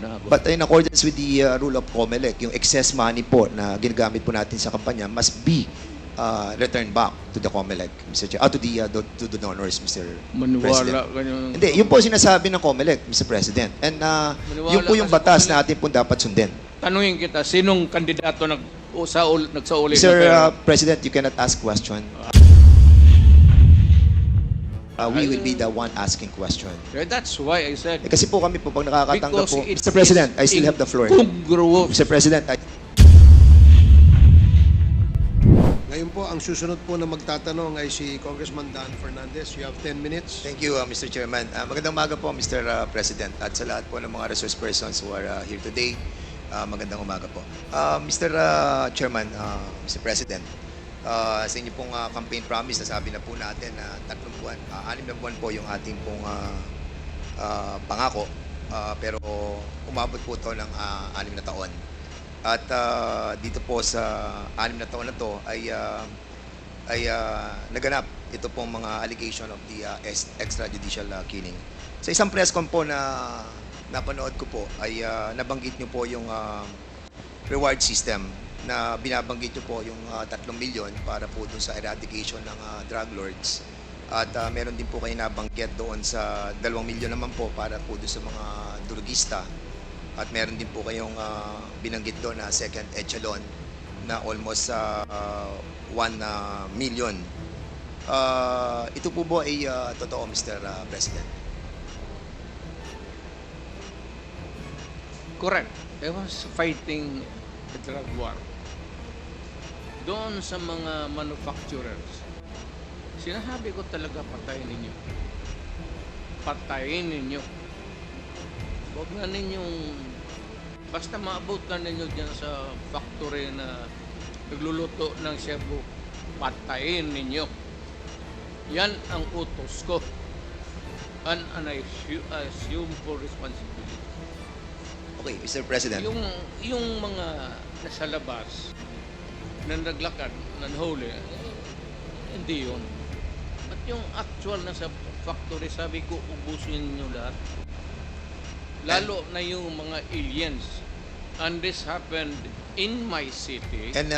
na ako. But in accordance with the rule of COMELEC, yung excess money po na ginagamit po natin sa kampanya must be returned back to the COMELEC, Mr. Chair, to the donors, Mr. President. Maniwala ka yung... Hindi, yun po sinasabi ng COMELEC, Mr. President. And yun po yung ka sa batas COMELEC. na atin po dapat sundin. Tanungin kita, sinong kandidato nagsauli ng Mr. pera? President, you cannot ask question. We will be the one asking question. That's why I said, Kasi po kami po, pag nakakatanggap because po, it Mr. President, is I still have the floor. incongruous. Mr. President, Ngayon po, ang susunod po na magtatanong ay si Congressman Dan Fernandez. You have 10 minutes. Thank you, Mr. Chairman. Magandang umaga po, Mr. President, at sa lahat po ng mga resource persons who are here today. Magandang umaga po. Mr. Chairman, Mr. President, sa inyo pong campaign promise, nasabi na po natin na 3 buwan, 6 na buwan po yung ating pong pangako, pero umabot po ito ng 6 na taon. At dito po sa 6 na taon na to ay naganap ito pong mga allegation of the extrajudicial killing. Sa isang press con po na napanood ko po ay nabanggit nyo po yung reward system na binabanggit nyo po yung 3 milyon para po dun sa eradication ng drug lords. At meron din po kayo nabanggit doon sa 2 milyon naman po para po dun sa mga drugista. At meron din po kayong binanggit doon na second echelon na almost 1 million. Ito po ba ay totoo, Mr. President? Correct. I was fighting the drug war. Doon sa mga manufacturers, sinasabi ko talaga patayin ninyo. Patayin ninyo. Huwag na ninyong, basta maabot na ninyo dyan sa factory na nagluluto ng Cebu, patayin ninyo. Yan ang utos ko. And I assume for responsibility. Okay, Mr. President. Yung mga nasa labas na naglakad, nanhuli, hindi yun. At yung actual nasa factory, sabi ko, ubusin niyo lahat. Lalo na yung mga aliens. And this happened in my city And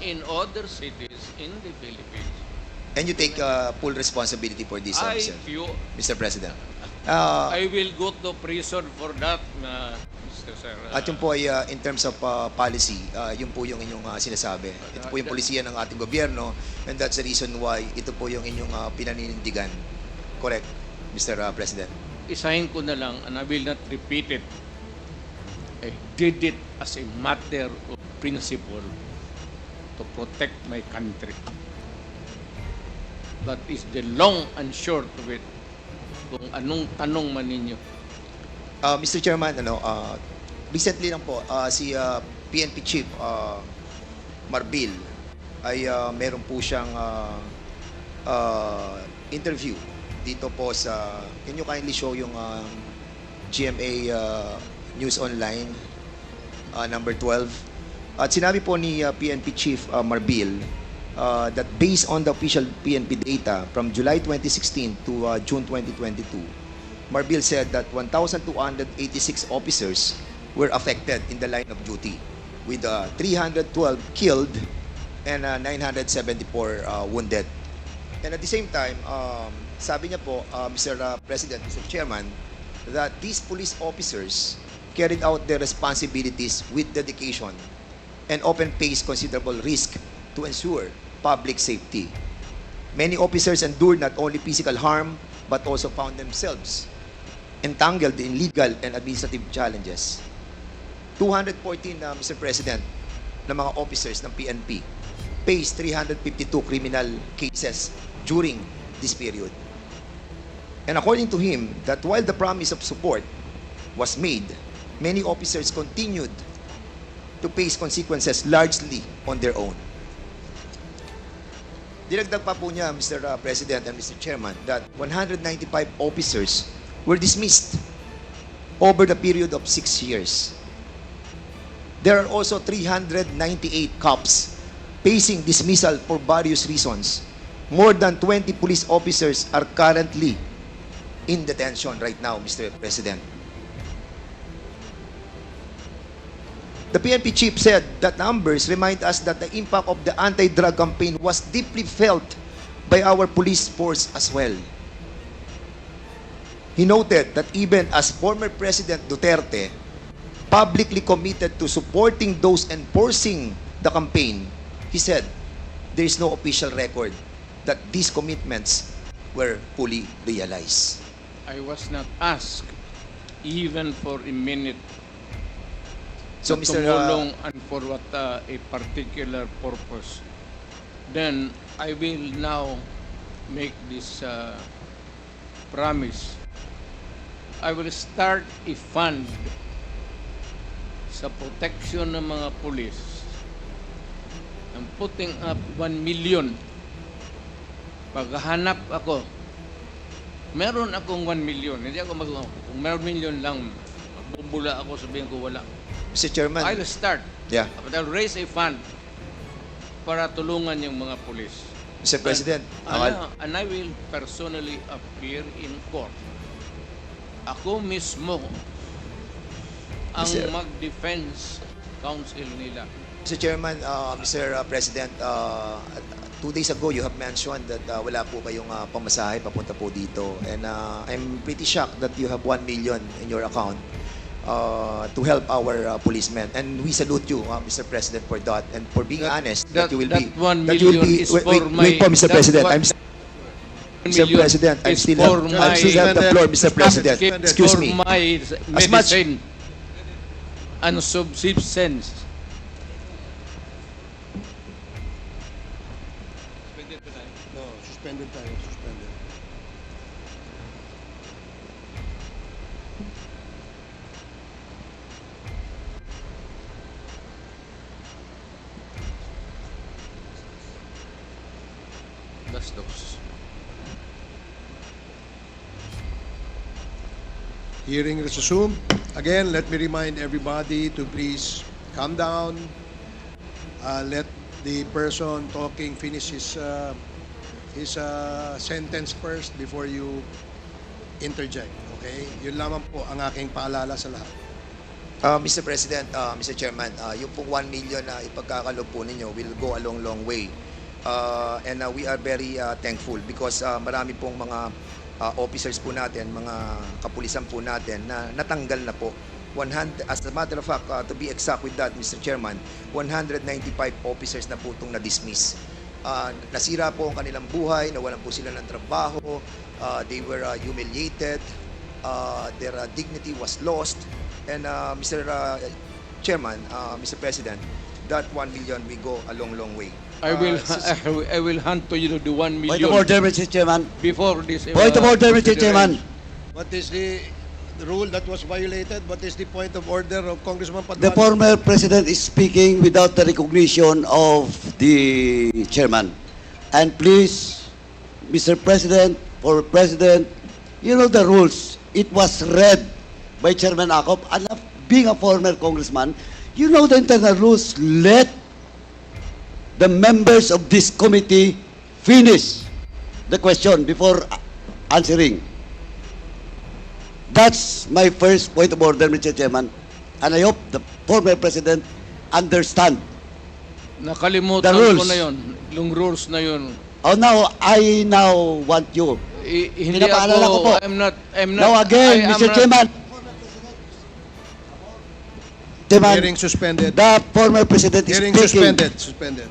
in other cities in the Philippines. you take full responsibility for this, Mr. President. I will go to prison for that, Mr. Sir. At yun po ay in terms of policy, yun po yung inyong sinasabi. Ito po yung polisiya ng ating gobyerno, and that's the reason why ito po yung inyong pinaninindigan. Correct, Mr. President? Isahin ko na lang, and I will not repeat it. I did it as a matter of principle to protect my country. That is the long and short of it. Kung anong tanong man ninyo. Mr. Chairman, recently lang po, si PNP Chief Marbil ay meron po siyang interview dito po sa, can you kindly show yung GMA News Online number 12. At sinabi po ni PNP Chief Marbil that based on the official PNP data from July 2016 to June 2022, Marbil said that 1,286 officers were affected in the line of duty, with 312 killed and 974 wounded. And at the same time, sabi niya po, Mr. President, Mr. Chairman, that these police officers carried out their responsibilities with dedication and often faced considerable risk to ensure public safety. Many officers endured not only physical harm, but also found themselves entangled in legal and administrative challenges. 214, Mr. President, na mga officers ng PNP faced 352 criminal cases during this period. And according to him, that while the promise of support was made, many officers continued to face consequences largely on their own. Dinagdag pa po niya, Mr. President and Mr. Chairman, that 195 officers were dismissed over the period of 6 years. There are also 398 cops facing dismissal for various reasons. More than 20 police officers are currently in detention right now, Mr. President. The PNP chief said that numbers remind us that the impact of the anti-drug campaign was deeply felt by our police force as well. He noted that even as former President Duterte publicly committed to supporting those enforcing the campaign, he said there is no official record that these commitments were fully realized. I was not asked even for a minute So, na Mr. tumulong and for what a particular purpose. Then I will now make this promise. I will start a fund sa protection ng mga pulis. I'm putting up 1 million. Paghahanap ako, meron akong 1 million. Hindi ako kung meron million lang, bubula ako, sabihin ko wala. Mr. Chairman, I'll start. yeah, But I'll raise a fund para tulungan yung mga pulis. Mr. President, And I will personally appear in court. Ako mismo ang Mr. mag-defense counsel nila. Mr. Chairman, Mr. President, 2 days ago you have mentioned that wala po kayong pamasahe papunta po dito, and I'm pretty shocked that you have 1 million in your account to help our policemen, and we salute you, Mr. President, for that, and for being honest that you will be. That 1 that you will million be. is Wait, for wait, my. wait po, Mr. that President. one- I'm. 1 Mr. million President, I is still for have. I still have the my- floor, Mr. President. Keep Excuse for me. my As much- medicine and subsistence. No, suspended tayo, suspended. Gastos. Hearing resumed. Again, let me remind everybody to please calm down. Let the person talking finish his sentence first before you interject. Okay? Yun lamang po ang aking paalala sa lahat. Mr. President, Mr. Chairman, yung pong 1 million na ipagkakalob po ninyo will go a long way. And we are very thankful because marami pong mga officers po natin, mga kapulisan po natin na natanggal na po. 100, as a matter of fact, to be exact with that, Mr. Chairman, 195 officers na po itong na-dismiss. Nasira po ang kanilang buhay, nawalan po sila ng trabaho, they were humiliated, their dignity was lost, and Mr. Chairman, Mr. President, that 1 million will go a long way. I will hand to you the 1 Point million of order, Mr. Chairman. before this. Point of order, Mr. Chairman. What is the rule that was violated? What is the point of order of Congressman The Paduano? former president is speaking without the recognition of the chairman. And please, Mr. President, former president, you know the rules. It was read by Chairman Acop. And being a former congressman, you know the internal rules. Let the members of this committee finish the question before answering. That's my first point of order, Mr. Chairman. And I hope the former president understand. Nakalimutan The rules. ko na yun. Yung rules na yun. Oh, now, I now want you. Hindi Pinapaalala ko po. I'm not, Now again, I am Mr. not- Chairman. Chairman, Hearing suspended. the former president is Hearing speaking. suspended.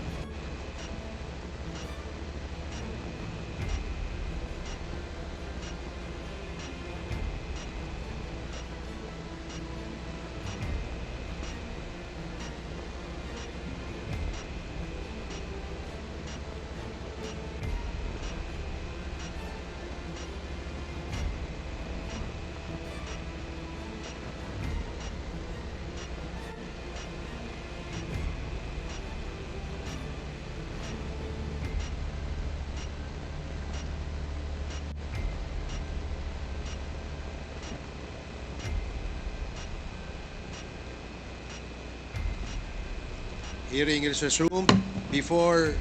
Hearing is resumed. Before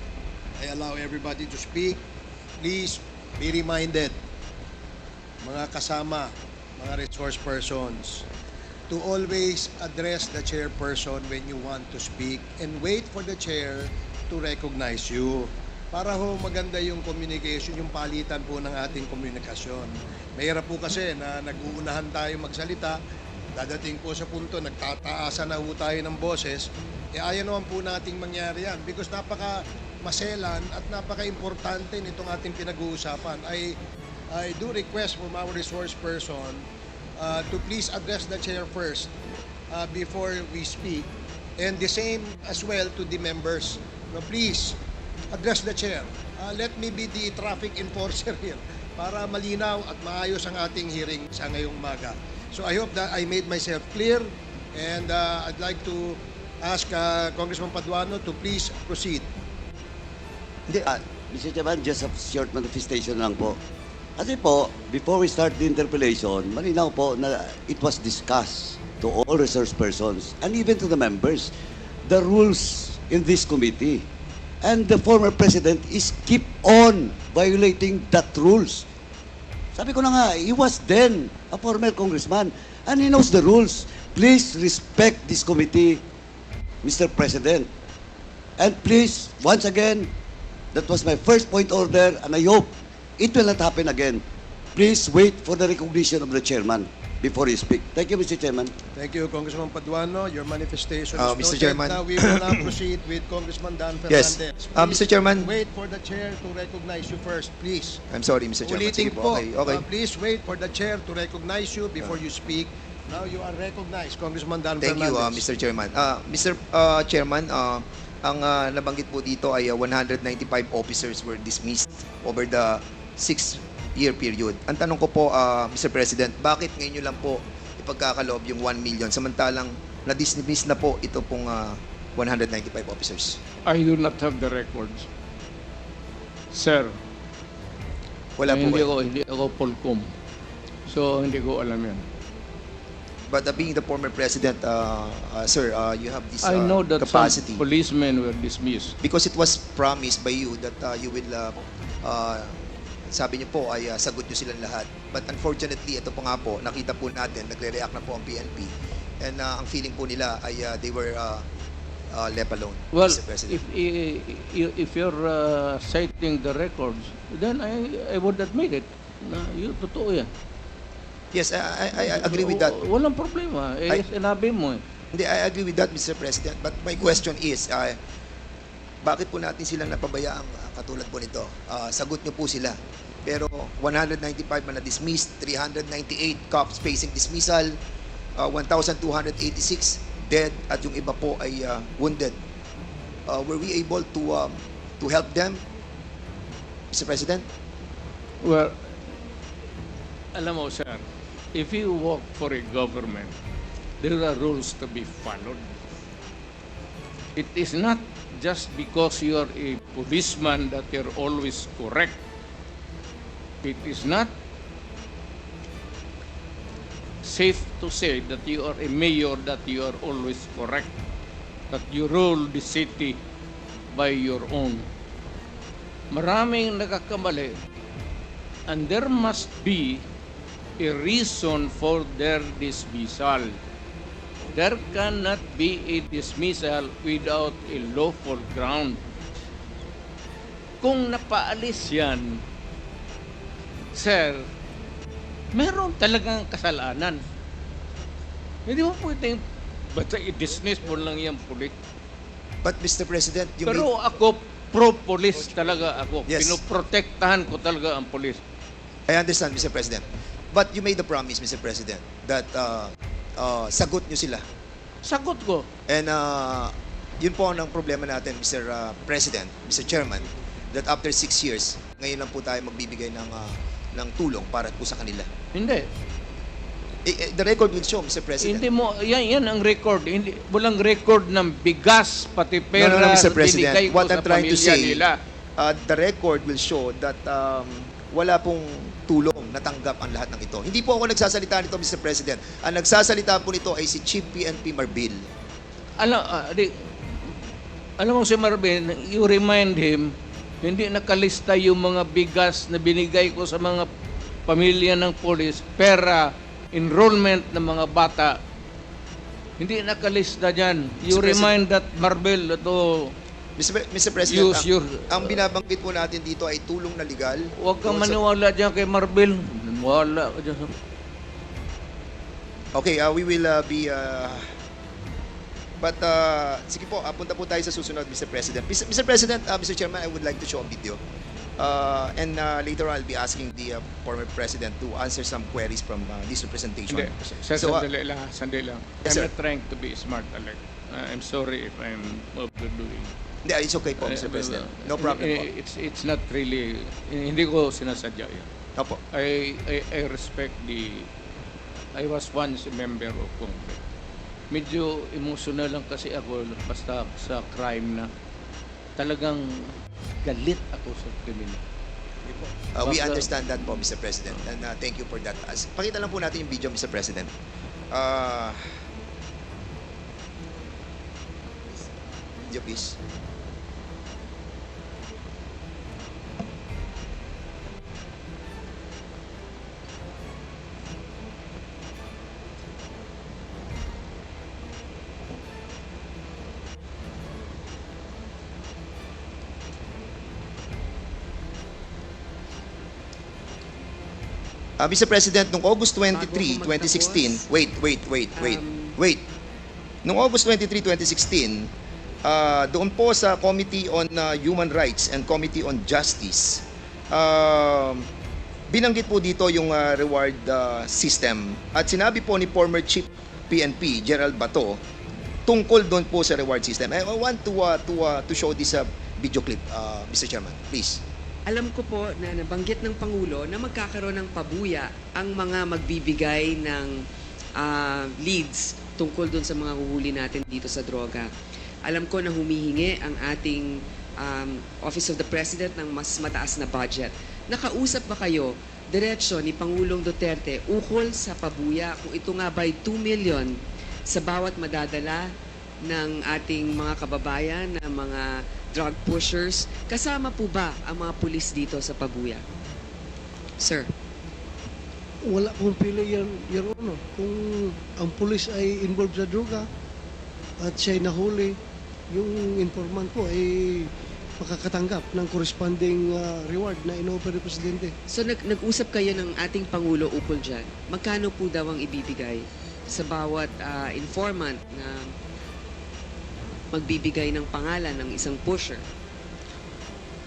I allow everybody to speak, please be reminded, mga kasama, mga resource persons, to always address the chairperson when you want to speak and wait for the chair to recognize you. Para ho maganda yung communication, yung palitan po ng ating komunikasyon. Mahirap po kasi na nag-uunahan tayo magsalita, dadating po sa punto, nagtataasan na ho tayo ng boses, ayaw naman po nating mangyari yan because napaka-maselan at napaka-importante nitong ating pinag-uusapan. I do request from our resource person to please address the chair first before we speak. And the same as well to the members. No, please address the chair. Let me be the traffic enforcer here para malinaw at maayos ang ating hearing sa ngayong umaga. So I hope that I made myself clear and I'd like to ask Congressman Paduano to please proceed. Hindi, Mr. Chairman, just a short manifestation lang po. Kasi po, before we start the interpellation, malinaw po na it was discussed to all resource persons and even to the members, the rules in this committee. And the former president is keep on violating that rules. Sabi ko na nga, he was then a former congressman and he knows the rules. Please respect this committee, Mr. President. And please, once again, that was my first point order and I hope it will not happen again. Please wait for the recognition of the chairman before you speak. Thank you, Mr. Chairman. Thank you, Congressman Paduano. Your manifestation is Mr. noted. Chairman. Now we will now proceed with Congressman Dan Yes. Fernandez. Mr. Chairman. Wait for the chair to recognize you first, please. I'm sorry, Mr. Chairman. Ulitin Sige po, Okay. please wait for the chair to recognize you before you speak. Now you are recognized, Congressman Dan Thank you, Fernandez. Mr. Chairman. Mr. Chairman, ang nabanggit po dito ay 195 officers were dismissed over the 6-year period. Ang tanong ko po, Mr. President, bakit ngayon nyo lang po ipagkakaloob yung 1 million samantalang na-dismiss na po ito pong 195 officers? I do not have the records. Sir, Wala po kayo. hindi ako Polcom. So, hindi ko alam yan. But being the former president, sir, you have this I know that capacity. some policemen were dismissed. Because it was promised by you that you will, sabi niyo po ay sagot niyo silang lahat. But unfortunately, ito po nga po, nakita po natin, nagre-react na po ang PNP. And ang feeling po nila ay they were left alone, Well, Mr. President. if you're citing the records, then I would admit it. Na yun, totoo yan. Yes, I agree with that. Walang problema. Sinabi mo eh. Hindi, I agree with that, Mr. President. But my question is, bakit po natin silang napabayaang katulad po nito? Sagot niyo po sila. Pero 195 na na-dismissed, 398 cops facing dismissal, 1,286 dead, at yung iba po ay wounded. Were we able to help them, Mr. President? Well, alam mo, sir, if you work for a government, there are rules to be followed. It is not just because you are a policeman that you're always correct. It is not safe to say that you are a mayor that you are always correct, that you rule the city by your own. Maraming nagkakamali, and there must be a reason for their dismissal. There cannot be a dismissal without a lawful ground. Kung napaalis yan, sir, meron talagang kasalanan. Hindi mo pwedeng basta i-dismiss mo lang yung pulit. But Mr. President, you Pero ako, pro-police talaga ako. Yes. Pinoprotektahan ko talaga ang police. I understand, Mr. President. But you made the promise, Mr. President, that sagot nyo sila. Sagot ko. And yun po ang problema natin, Mr. President, Mr. Chairman, that after 6 years, ngayon lang po tayo magbibigay ng tulong para po sa kanila. Hindi. The record will show, Mr. President. Hindi mo, yan ang record. Hindi, walang record ng bigas, pati pera No, Mr. na President. binigay ko What sa I'm trying to pamilya say, nila. the record will show that wala pong tulong natanggap ang lahat ng ito. Hindi po ako nagsasalita nito, Mr. President. Ang nagsasalita po nito ay si Chief PNP Marbil. Alam mo si Marvin, you remind him, hindi nakalista yung mga bigas na binigay ko sa mga pamilya ng polis, pera, enrollment ng mga bata, Hindi nakalista dyan. You Mr. President. remind that Marvel to Mr. President, use your... ang binabanggit po natin dito ay tulong na legal. Huwag kang Doon sa- maniwala dyan kay Marvel. Wala ka dyan. Okay, we will be... but, sige po, punta po tayo sa susunod, Mr. President. Mr. President, Mr. Chairman, I would like to show a video. And later on, I'll be asking the former President to answer some queries from this representation. Hindi. Sa So, sandali lang. Yes, I'm sir. not trying to be smart, Alec. I'm sorry if I'm overdoing. Hindi, it's okay po, Mr. President. No problem po. It's not really, hindi ko sinasadya yan. Opo. I respect I was once a member of Congress. Medyo emotional lang kasi ako basta sa crime na talagang galit ako sa kriminal. We Baka- understand that po, Mr. President. And thank you for that. Pakita lang po natin yung video, Mr. President. Video, please. Mr. President, noong August 23, 2016, wait. Noong August 23, 2016, doon po sa Committee on Human Rights and Committee on Justice, binanggit po dito yung reward system. At sinabi po ni former Chief PNP, Gerald Bato, tungkol doon po sa reward system. I want to show this video clip, Mr. Chairman, please. Alam ko po na nabanggit ng Pangulo na magkakaroon ng pabuya ang mga magbibigay ng leads tungkol dun sa mga huhuli natin dito sa droga. Alam ko na humihingi ang ating Office of the President ng mas mataas na budget. Nakausap ba kayo diretsyo ni Pangulong Duterte ukol sa pabuya kung ito nga ba'y 2 million sa bawat madadala ng ating mga kababayan na mga drug pushers? Kasama po ba ang mga pulis dito sa pabuya? Sir. Wala pong pili yan, Your Honor. Kung ang pulis ay involved sa droga at siya'y nahuli, yung informant ko ay makakatanggap ng corresponding reward na in-offer ni Presidente. So nag-usap kayo ng ating Pangulo ukol dyan. Magkano po daw ang ibibigay sa bawat informant na magbibigay ng pangalan ng isang pusher?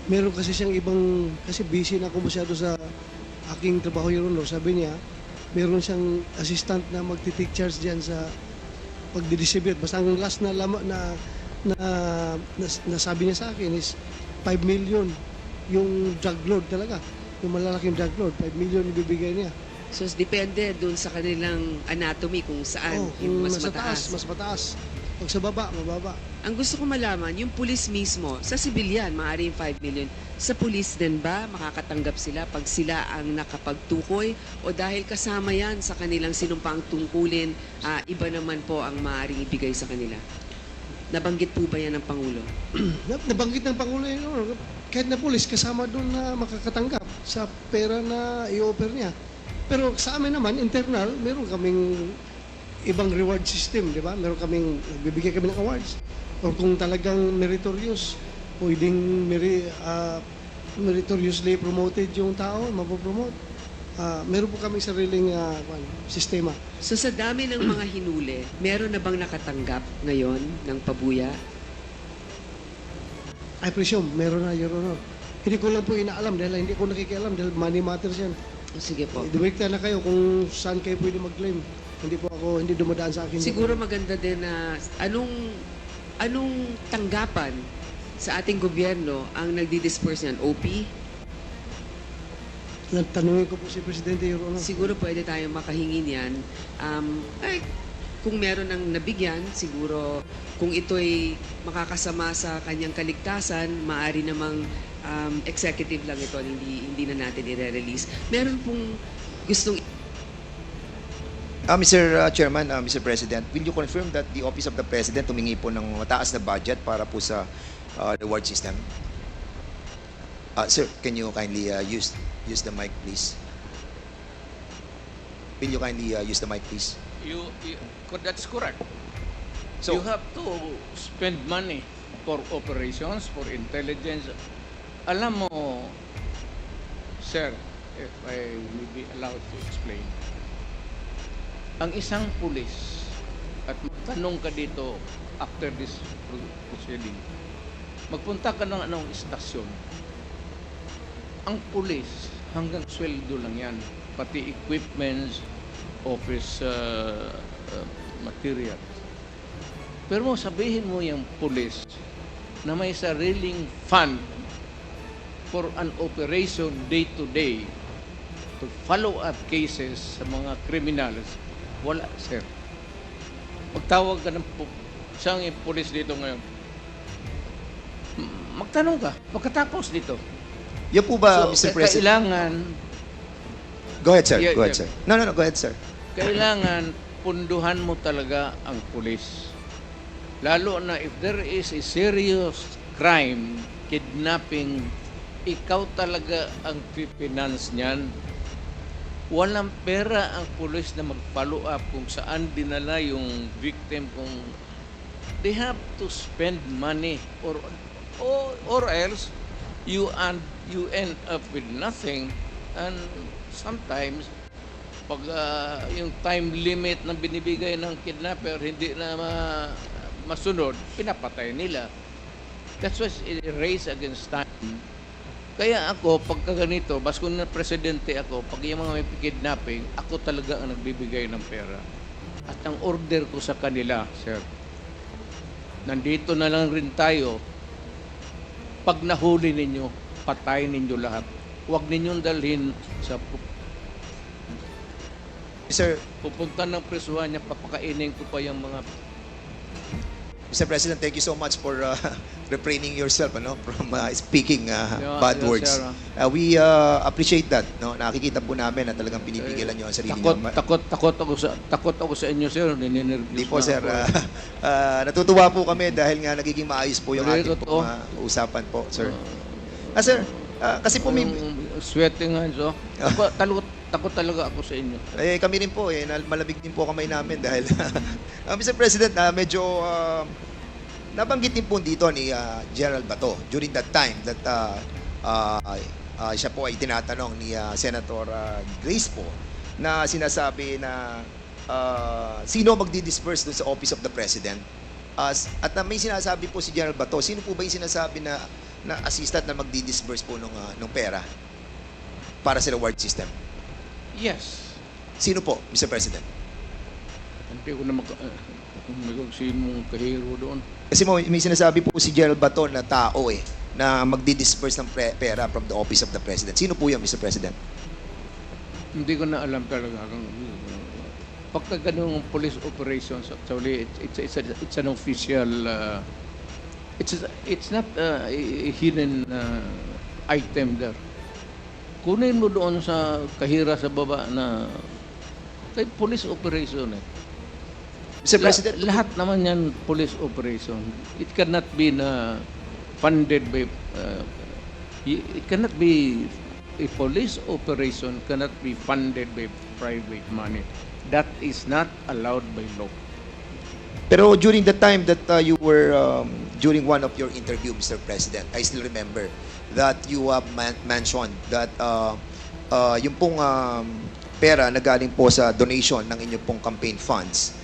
Meron kasi siyang ibang, kasi busy na ako masyado sa aking trabaho, Your Honor. Sabi niya, meron siyang assistant na magti-take charge dyan sa pagdidistribute. Basta ang last na sabi niya sa akin is 5 million yung drug load talaga. Yung malalaking drug load, 5 million ibibigay niya. So depende dun sa kanilang anatomy kung saan yung mas nasa mataas. Mas mataas. Pag sa baba, mababa. Ang gusto ko malaman, yung pulis mismo, sa sibilyan, maaaring 5 million. Sa pulis din ba, makakatanggap sila pag sila ang nakapagtukoy? O dahil kasama yan sa kanilang sinumpang tungkulin, iba naman po ang maaaring ibigay sa kanila? Nabanggit po ba yan ng Pangulo? Nabanggit ng Pangulo yun, kahit na pulis, kasama doon na makakatanggap sa pera na i-offer niya. Pero sa amin naman, internal, meron kaming ibang reward system, di ba? Meron kaming, bibigyan kami ng awards. O kung talagang meritorious, pwedeng meritoriously promoted yung tao, mapopromote. Meron po kami sariling sistema. So sa dami ng mga hinuli, meron na bang nakatanggap ngayon ng pabuya? I presume, meron na, Your Honor. Hindi ko lang po inaalam dahil hindi ko nakikialam dahil money matters yan. O sige po. Direkta na kayo kung saan kayo pwede mag-claim. Hindi po ako, hindi dumadaan sa akin. Siguro maganda din na anong tanggapan sa ating gobyerno ang nagdi-disperse niyan? OP? Tanungin ko po si Presidente, Your Honor. Siguro pwede tayong makahingi niyan. Kung meron ng nabigyan, siguro kung ito'y makakasama sa kanyang kaligtasan, maaari namang executive lang ito, hindi na natin i-release. Meron pong gustong Mr. Chairman, Mr. President, will you confirm that the Office of the President tumingi po ng mataas na budget para po sa reward system? Sir, can you kindly use the mic, please? Will you kindly use the mic, please? That's correct. So, you have to spend money for operations, for intelligence. Alam mo, sir, if I will be allowed to explain, ang isang pulis, at magtanong ka dito after this proceeding, magpunta ka ng anong istasyon, ang pulis, hanggang sweldo lang yan, pati equipments, office materials. Pero sabihin mo yung pulis na may sariling fund for an operation day-to-day to follow up cases sa mga criminals, wala, sir. Magtawag ka ng siyang pulis dito ngayon. Magtanong ka, pagkatapos dito. yan po ba, Mr. President? Kailangan, Go ahead, sir. Yeah, Go ahead, yeah. sir. No, go ahead, sir. kailangan punduhan mo talaga ang pulis. Lalo na if there is a serious crime, kidnapping, ikaw talaga ang pipinance niyan. Walang pera ang pulis na mag-follow up kung saan dinala yung victim, kung they have to spend money or else you end up with nothing. And sometimes pag yung time limit na binibigay ng kidnapper hindi na masunod, pinapatay nila. That's why it's a race against time. Kaya ako, pagka ganito, bas kung na presidente ako, pag yung mga may kidnapping, ako talaga ang nagbibigay ng pera. At ang order ko sa kanila, sir, nandito na lang rin tayo. Pag nahuli ninyo, patayin ninyo lahat. Huwag ninyong dalhin sa Mr. pupunta ng presuhan niya, papakainin ko pa yung mga... Mr. President, thank you so much for refraining yourself from speaking bad yeah, words. sir. We appreciate that. No? Nakikita po namin na talagang pinipigilan niyo ang sarili niyo. Takot ako sa inyo, sir. Hindi po, sir. Natutuwa po kami dahil nga nagiging maayos po yung Hindi, ating totoo. usapan po, sir. Sir, kasi po may... Sweating hands, oh. Takot talaga ako sa inyo. Kami rin po, malamig din po kamay namin dahil... Mr. President, medyo... nabanggit din po dito ni Gerald Bato during that time that siya po ay tinatanong ni Senator Grace po na sinasabi na sino magdi-disperse dun sa Office of the President. At may sinasabi po si General Bato, sino po ba yung sinasabi na assistant na magdi-disperse po nung pera para sa reward system? Yes. Sino po, Mr. President? Hindi ko na sinong kahiro doon. Kasi may sinasabi po si Gerald Bato na tao na magdi-disperse ng pera from the Office of the President. Sino po yan, Mr. President? Hindi ko na alam talaga. Pagka ganung police operations, actually, it's an official, it's not a hidden item there. Kunin mo doon sa kahira sa baba na kay police operation Mr. President, lahat naman yan police operation. It cannot be funded by it cannot be a police operation cannot be funded by private money. That is not allowed by law. pero during the time that you were, during one of your interview, Mr. President, I still remember that you have mentioned that yung pong pera na galing po sa donation ng inyong pong campaign funds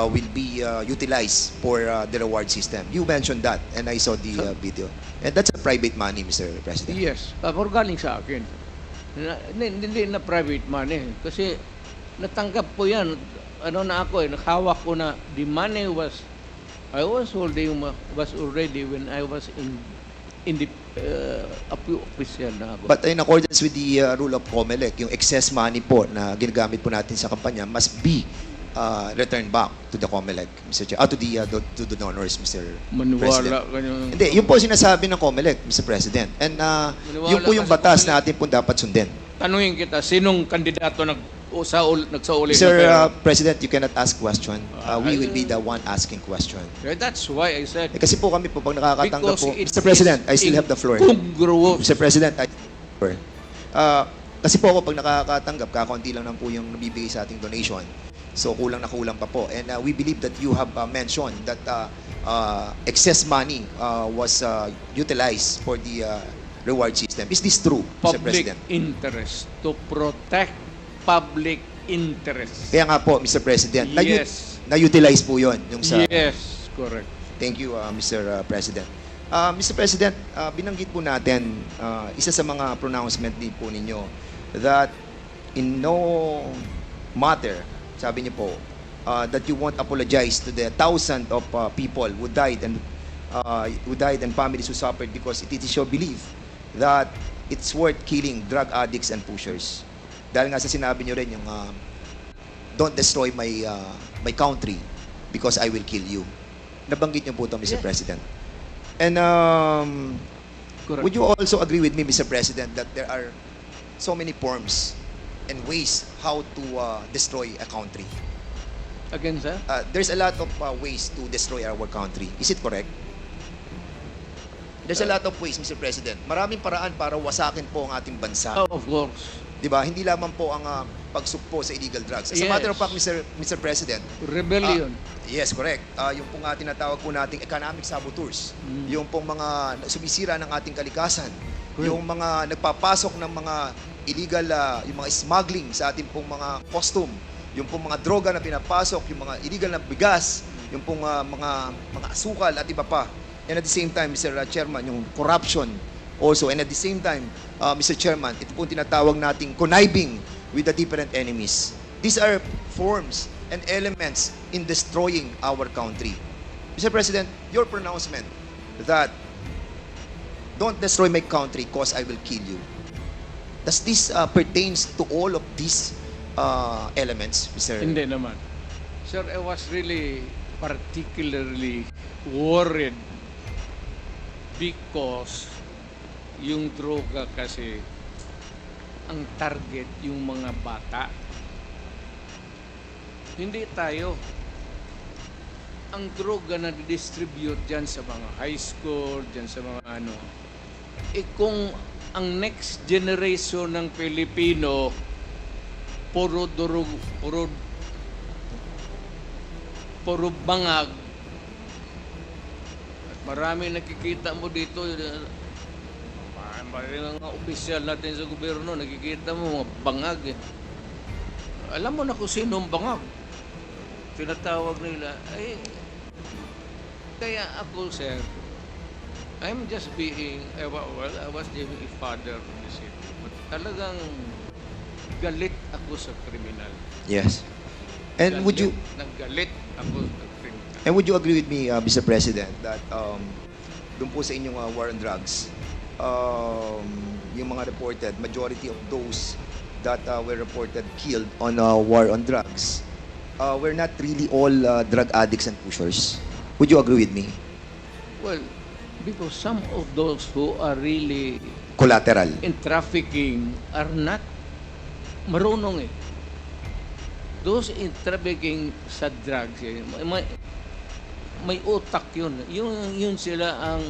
will be utilized for the reward system. You mentioned that and I saw the video. And that's a private money, Mr. President. Yes, pero galing sa akin. Hindi na private money kasi natanggap ko yan. Ano na ako nakahawak ko na the money I was already when I was in the official na ako. But in accordance with the rule of COMELEC, yung excess money po na ginagamit po natin sa kampanya must be returned back to the COMELEC, Mr. Chair, to the donors, Mr. Maniwala President. ka nyo. Hindi, yun po sinasabi ng COMELEC, Mr. President. And yun po yung ka sa batas COMELEC. na atin po dapat sundin. Tanungin kita, sinong kandidato nagsauli? Mr. President, you cannot ask question. We will be the one asking question. That's why I said, Kasi po kami po, pag nakakatanggap because po, it Mr. President, I is still have the floor. incongruous. Mr. President, kasi po ako pag nakakatanggap, kakaunti lang po yung nabibigay sa ating donation. So kulang na kulang pa po. And we believe that you have mentioned that excess money was utilized for the reward system. Is this true, Mr. Public President? interest. To protect public interest. Kaya nga po, Mr. President, Yes. na-utilize po yun. Yung sa, Yes, correct. Thank you, Mr. President. Mr. President, binanggit po natin, isa sa mga pronouncement din po ninyo, that in no matter, sabi niyo po, that you won't apologize to the thousands of people who died and families who suffered because it is your belief that it's worth killing drug addicts and pushers. Dahil nga sa sinabi niyo rin yung don't destroy my country because I will kill you. Nabanggit niyo po ito, Mr. Yeah. President. And Correct. would you also agree with me, Mr. President, that there are so many forms and ways how to destroy a country? Again, sir? There's a lot of ways to destroy our country. Is it correct? There's a lot of ways, Mr. President. Maraming paraan para wasakin po ang ating bansa. Oh, of course. 'Di ba? Hindi lamang po ang pagsukpo sa illegal drugs. As a Yes. matter of fact, Mr. President, Rebellion. yes, correct. Yung pong tinatawag po nating economic saboteurs, yung pong mga sumisira ng ating kalikasan, Correct. yung mga nagpapasok ng mga illegal, yung mga smuggling sa ating pong mga costume, yung pong mga droga na pinapasok, yung mga illegal na bigas, yung pong mga asukal at iba pa. And at the same time, Mr. Chairman, yung corruption also. And at the same time, Mr. Chairman, ito po tinatawag nating conniving with the different enemies. These are forms and elements in destroying our country. Mr. President, your pronouncement that don't destroy my country because I will kill you. Does this pertains to all of these elements, Mr. Hindi naman. Sir, I was really particularly worried because yung droga kasi ang target yung mga bata. Hindi tayo. Ang droga na distribute dyan sa mga high school, dyan sa mga ano, kung ang next generation ng Pilipino puro durog, puro bangag. At marami nakikita mo dito, mga opisyal natin sa gobyerno, nakikita mo mga bangag. Alam mo na kung sino ang bangag. Tinatawag nila. Kaya ako, sir, I'm just being, I was being a father of the city. But talagang galit ako sa kriminal. Yes. And would you Naggalit ako sa kriminal. And would you agree with me, Mr. President, that doon po sa inyong war on drugs, yung mga reported, majority of those that were reported killed on war on drugs were not really all drug addicts and pushers? Would you agree with me? Well, because some of those who are really Collateral. in trafficking are not marunong eh. Those in trafficking sa drugs, may utak yun. Yun sila ang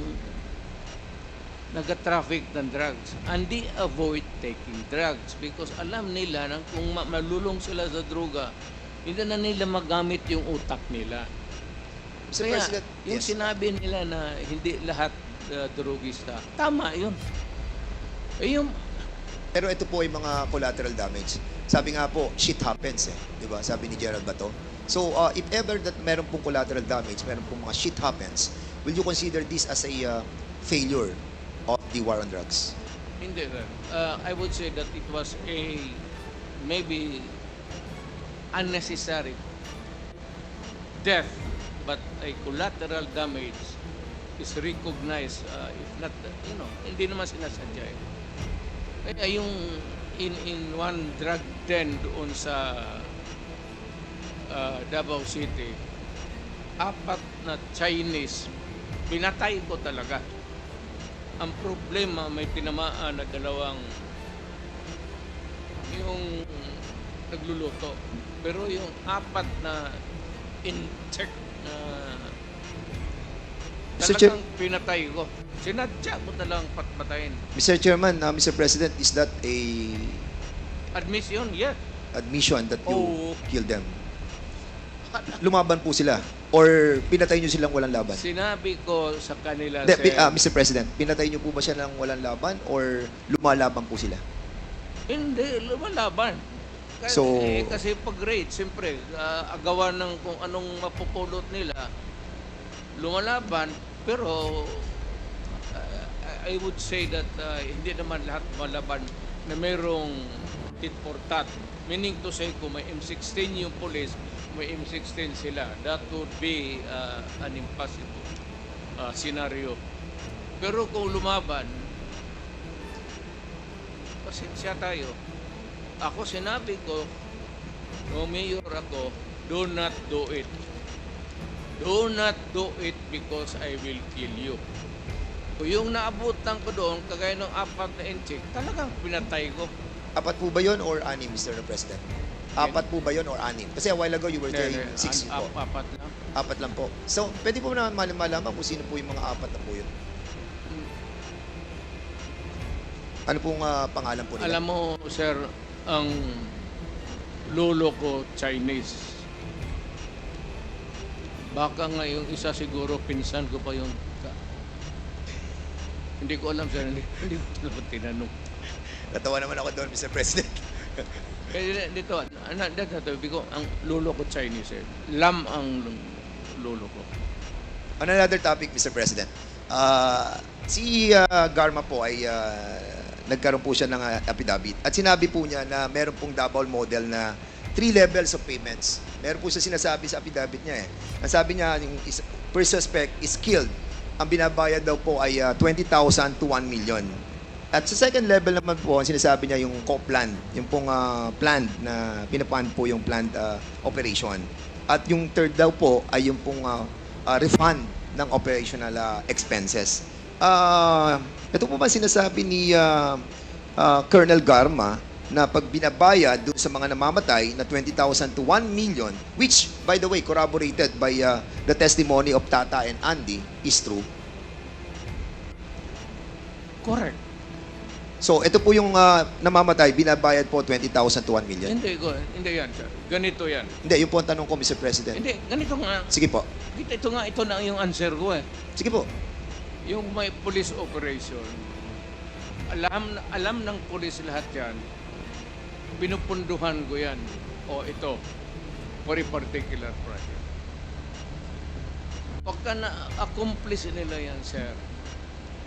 nag-traffic ng drugs. And they avoid taking drugs because alam nila na kung malulong sila sa droga, hindi na nila magamit yung utak nila. Mr. Kaya, President, yung yes. sinabi nila na hindi lahat drogista, tama yun. Yung Pero ito po yung mga collateral damage. Sabi nga po, shit happens eh. Di ba? Sabi ni Gerald Bato. So, if ever that meron pong collateral damage, meron pong mga shit happens, will you consider this as a failure of the war on drugs? Hindi, sir. I would say that it was a maybe unnecessary death, but a collateral damage is recognized, if not, hindi naman sinasadya eh. Kaya yung in one drug den doon sa Davao City, 4 na Chinese, pinatay ko talaga. Ang problema, may tinamaan na 2 yung nagluluto. Pero yung 4 na in-check na Mr. Chair- talagang pinatay ko. Sinadya ko talang patpatayin. Mr. Chairman, Mr. President, is that a Admission, yes. admission that you Oh. killed them? lumaban po sila? Or pinatay nyo silang walang laban? Sinabi ko sa kanila, Hindi, sir, Mr. President, pinatay nyo po ba siya ng walang laban or lumalaban po sila? hindi, lumalaban. Kasi, So- kasi pag raid, siyempre, agawan ng kung anong mapupulot nila, lumalaban, pero I would say that hindi naman lahat malaban na mayroong tit for tat. Meaning to say, kung may M16 yung police, may M16 sila. That would be an impossible scenario. Pero kung lumaban, pasensya tayo. Ako sinabi ko, no mayor ako, do not do it. Do not do it because I will kill you. Kung yung naabutan ko doon, kagaya ng 4 na inchik, talagang pinatay ko. 4 po ba yun or 6, Mr. President? 4 po ba yun or 6? Kasi a while ago you were saying 6 po. 4 lang. 4 lang po. So, pwede po na malaman kung sino po yung mga 4 na po yun. Ano pong pangalan po nila? Alam mo, sir, ang lolo ko Chinese. Baka nga yung isa siguro pinsan ko pa yung hindi ko alam, sir. Hindi ko alam tinanong. Natawa naman ako doon, Mr. President. Kaya dito, ko, ang lolo ko Chinese, eh. Lam ang lolo ko. On another topic, Mr. President. Si Garma po ay nagkaroon po siya ng affidavit. At sinabi po niya na meron pong double model na 3 levels of payments. Meron po siya sinasabi sa affidavit niya eh. Ang sabi niya, yung first suspect is killed. Ang binabayad daw po ay 20,000 to 1 million. At sa second level naman po, ang sinasabi niya yung co-plan, yung pong planned na pinapan po yung planned operation. At yung third daw po ay yung pong refund ng operational expenses. Ito po ba sinasabi ni Colonel Garma na pag binabayad doon sa mga namamatay na 20,000 to 1 million, which, by the way, corroborated by the testimony of Tata and Andy, is true? Correct. So, ito po yung namamatay, binabayad po 20,000 to 1 million. Hindi yan, sir. Ganito yan. Hindi, yun po ang tanong ko, Mr. President. Hindi, ganito nga. Sige po. Ito na yung answer ko eh. Sige po. Yung may police operation, alam ng police lahat yan, pinupunduhan ko yan. O ito, for a particular project. Pagka na-accomplish nila yan, sir,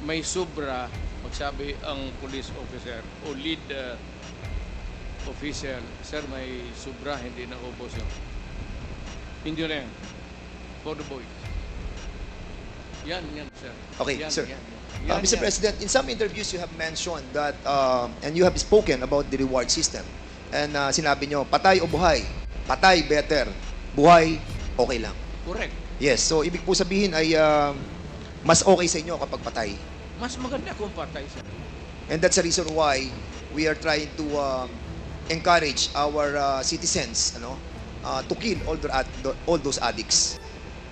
may sobra, magsabi ang police officer o lead official, sir, may sobra, hindi na ubos yun. Hindi na yan. For the boys. Yan, sir. Okay, Yan, sir. yan. Mr. President, in some interviews you have mentioned that, and you have spoken about the reward system. And sinabi nyo, patay o buhay? Patay, better. Buhay, okay lang. Correct. Yes, so ibig po sabihin ay mas okay sa inyo kapag patay. Mas maganda kung patay, sir. And that's the reason why we are trying to encourage our citizens to kill all those addicts.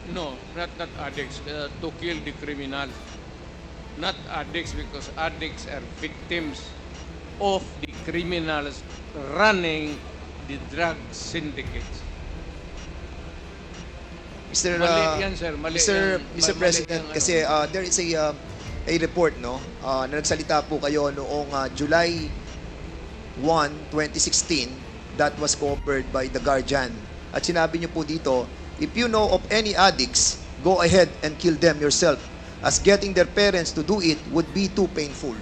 No, not addicts. To kill the criminal. Not addicts because addicts are victims of the criminals running the drug syndicates. Mr. Mali yan, sir. Mali Mr. yan. Mr. Mali President, yung kasi there is a report na nagsalita po kayo noong July 1, 2016 that was covered by The Guardian. At sinabi niyo po dito, if you know of any addicts, go ahead and kill them yourself, as getting their parents to do it would be too painful.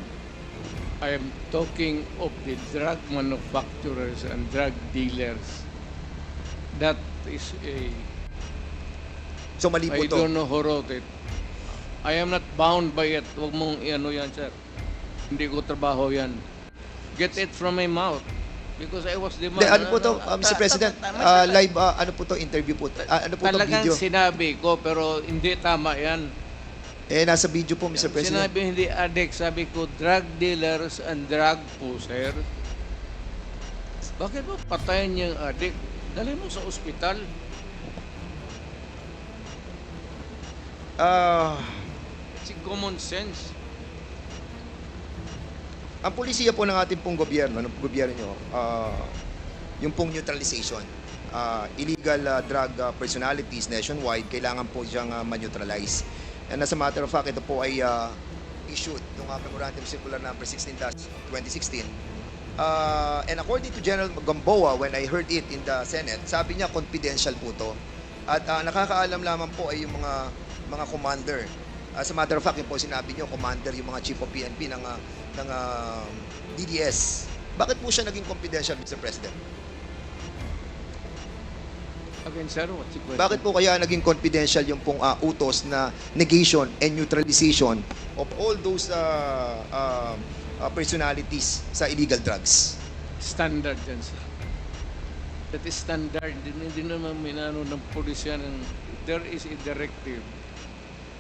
I am talking of the drug manufacturers and drug dealers. That is a... So mali po I to. don't know who wrote it. I am not bound by it. Huwag mong iano yan, sir. Hindi ko trabaho yan. Get it from my mouth. Because I was the man. Ano po to, Mr. President? Live, ano po to, interview po? Ano po to, Talagang video? sinabi ko, pero hindi tama yan. Nasa video po, Mr. President. Sinabi hindi addict, sabi ko drug dealers and drug pusher. Bakit mo patayin yung addict? Dali mo sa ospital. It's common sense. Ang polisiya po ng ating pong gobyerno, ng gobyerno nyo, yung pong neutralization. illegal drug personalities nationwide, kailangan po siyang ma-neutralize. And as a matter of fact, ito po ay issued ng Memorandum Circular number 16-2016. And according to General Gamboa, when I heard it in the Senate, sabi niya confidential po to. At nakakaalam lamang po ay yung mga commander. As a matter of fact, yun po sinabi niyo, commander, yung mga chief of PNP ng DDS. Bakit po siya naging confidential, Mr. President? Again, sir, what's the question? Bakit po kaya naging confidential yung pong utos na negation and neutralization of all those personalities sa illegal drugs? Standard yan, sir. That is standard. Hindi naman minano ng pulisya ng there is a directive,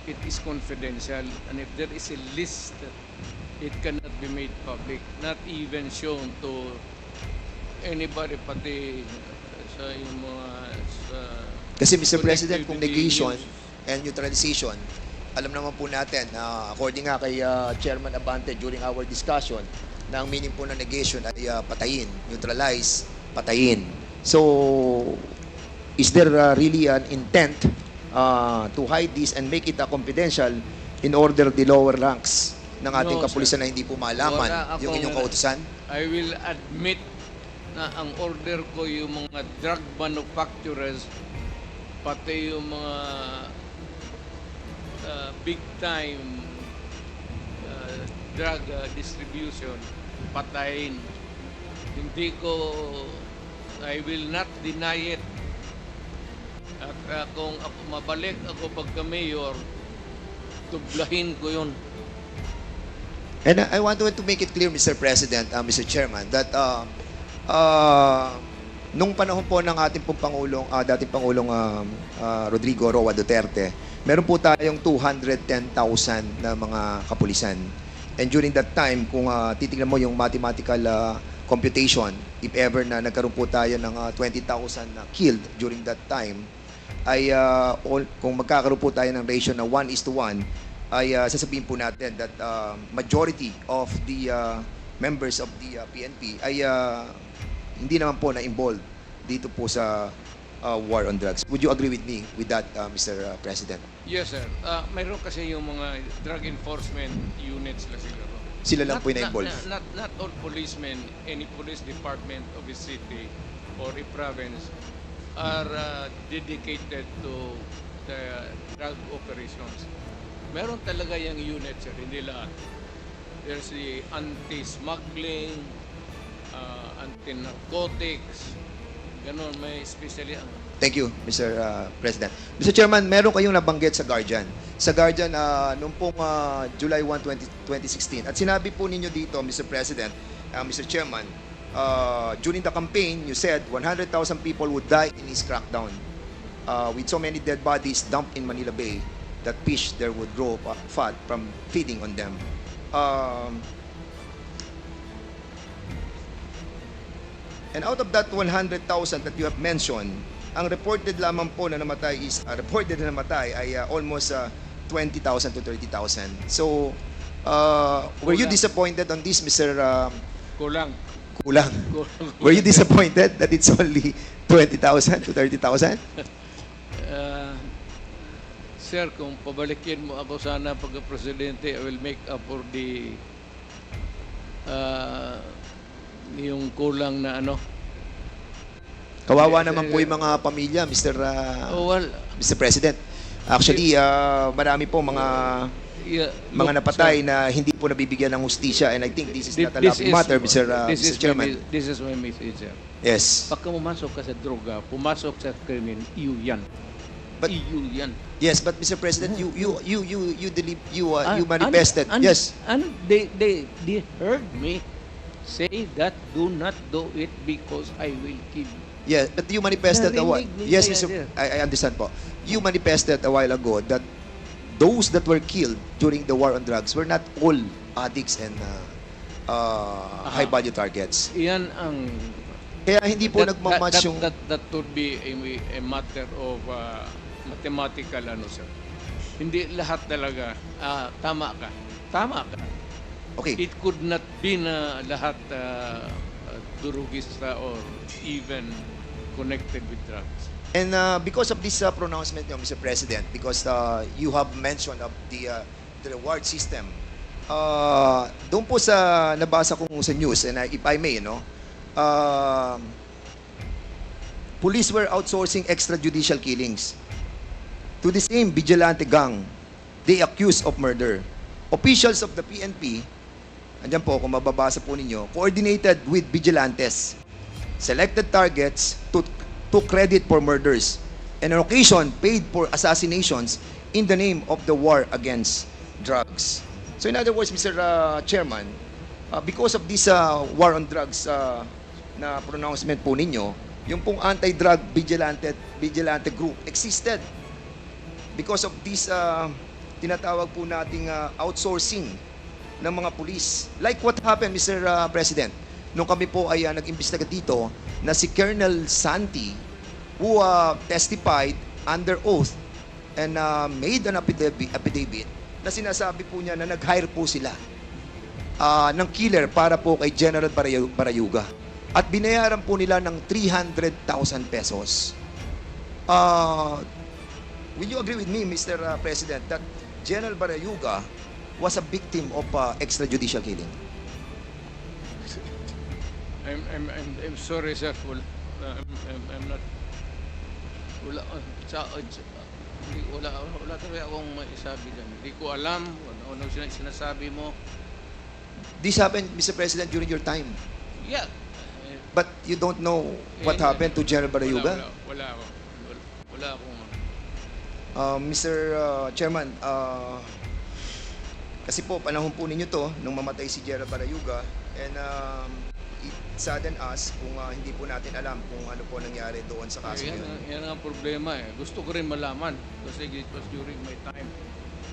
it is confidential. And if there is a list, it cannot be made public. Not even shown to anybody, pati sa yung mga sa Kasi Mr. President, kung connectivity negation news. and neutralization, alam naman po natin, according nga kay Chairman Abante during our discussion, na ang meaning po ng negation ay patayin, neutralize, patayin. So, is there really an intent to hide this and make it confidential in order the lower ranks ng ating No, kapulisan sir. na hindi po malaman Wala akong- yung inyong kautusan? I will admit na ang order ko yung mga drug manufacturers, pati yung mga big time drug distribution, patayin. Hindi ko, I will not deny it. At kung ako mabalik ako pagka mayor, tublahin ko yun. And I want to make it clear, Mr. President, Mr. Chairman, that nung panahon po ng ating pong Pangulong, dating Pangulong Rodrigo Roa Duterte, meron po tayong 210,000 na mga kapulisan. And during that time, kung titingnan mo yung mathematical computation, if ever na nagkaroon po tayo ng 20,000 na killed during that time, ay kung magkakaroon po tayo ng ratio na 1:1, ay sasabihin po natin that majority of the members of the PNP ay hindi naman po na-involved dito po sa war on drugs. Would you agree with me with that, Mr. President? Yes, sir. Mayroon kasi yung mga drug enforcement units na siguro. Sila lang po yung na-involved. Not all policemen, any police department of a city or a province are dedicated to the drug operations. Meron talaga yung unit, sir, hindi lahat. There's the anti-smuggling, anti-narcotics, ganun, may especially Thank you, Mr. President. Mr. Chairman, meron kayong nabanggit sa Guardian. Sa Guardian, noong pong July 1, 2016. At sinabi po ninyo dito, Mr. President, Mr. Chairman, during the campaign, you said 100,000 people would die in his crackdown. With so many dead bodies dumped in Manila Bay, that fish there would grow fat from feeding on them. And out of that 100,000 that you have mentioned, ang reported lamang po na namatay is ay almost 20,000 to 30,000. So, were you Kulang. disappointed on this, Mr. kulang. Kulang? Were you disappointed that it's only 20,000 to 30,000? Sir, kung pabalikin mo ako sana pagka-presidente, I will make up for the yung kulang na ano. Kawawa naman po yung mga pamilya, Mr. Well, Mr. President. Actually, marami po mga napatay na hindi po nabibigyan ng hustisya, and I think this is not a laughing matter, Mr. Chairman. This is my message, sir. Yes. Pagka pumasok ka sa droga, pumasok sa krimen, iyo yan. But- iyo yan. Yes, but Mr. President, you manifested. Yes. And they heard me say that do not do it because I will kill you. Yes, but you manifested a while. Narinig Yes, nila Mr. yan. I understand po. You manifested a while ago that those that were killed during the war on drugs were not all addicts and high-value targets. Iyan ang Kaya hindi po nagmamatch yung... that would be a matter of mathematical ano, sir. Hindi lahat talaga tama ka. Tama ka. Okay. It could not be na lahat durugista or even connected with drugs. And because of this pronouncement, Mr. President, because you have mentioned of the reward system, doon po sa nabasa ko sa news, and if I may, police were outsourcing extrajudicial killings to the same vigilante gang they accused of murder. Officials of the PNP, andyan po, kung mababasa po ninyo, coordinated with vigilantes, selected targets to credit for murders, and on occasion paid for assassinations in the name of the war against drugs. So in other words, Mr. Chairman, because of this war on drugs na pronouncement po ninyo, yung pong anti-drug vigilante group existed because of this tinatawag po nating outsourcing ng mga pulis. Like what happened, Mr. President, nung kami po ay nag-imbestiga dito na si Colonel Santi, who testified under oath and made an affidavit na sinasabi po niya na nag-hire po sila ng killer para po kay General Barayuga. At binayaran po nila ng 300,000 pesos. Will you agree with me, Mr. President, that General Barayuga was a victim of extrajudicial killing? I'm sorry, sir. I'm not. Wala talaga akong maisabi dyan. Hindi ko alam ano sinasabi mo. This happened, Mr. President, during your time. Yeah. But you don't know what happened to General Barayuga? Wala akong. Mr. Chairman, kasi po panahon po ninyo to nung mamatay si General Barayuga, and it saddened us kung hindi po natin alam kung ano po nangyari doon sa kaso yun. Yan ang problema eh. Gusto ko rin malaman kasi it was during my time.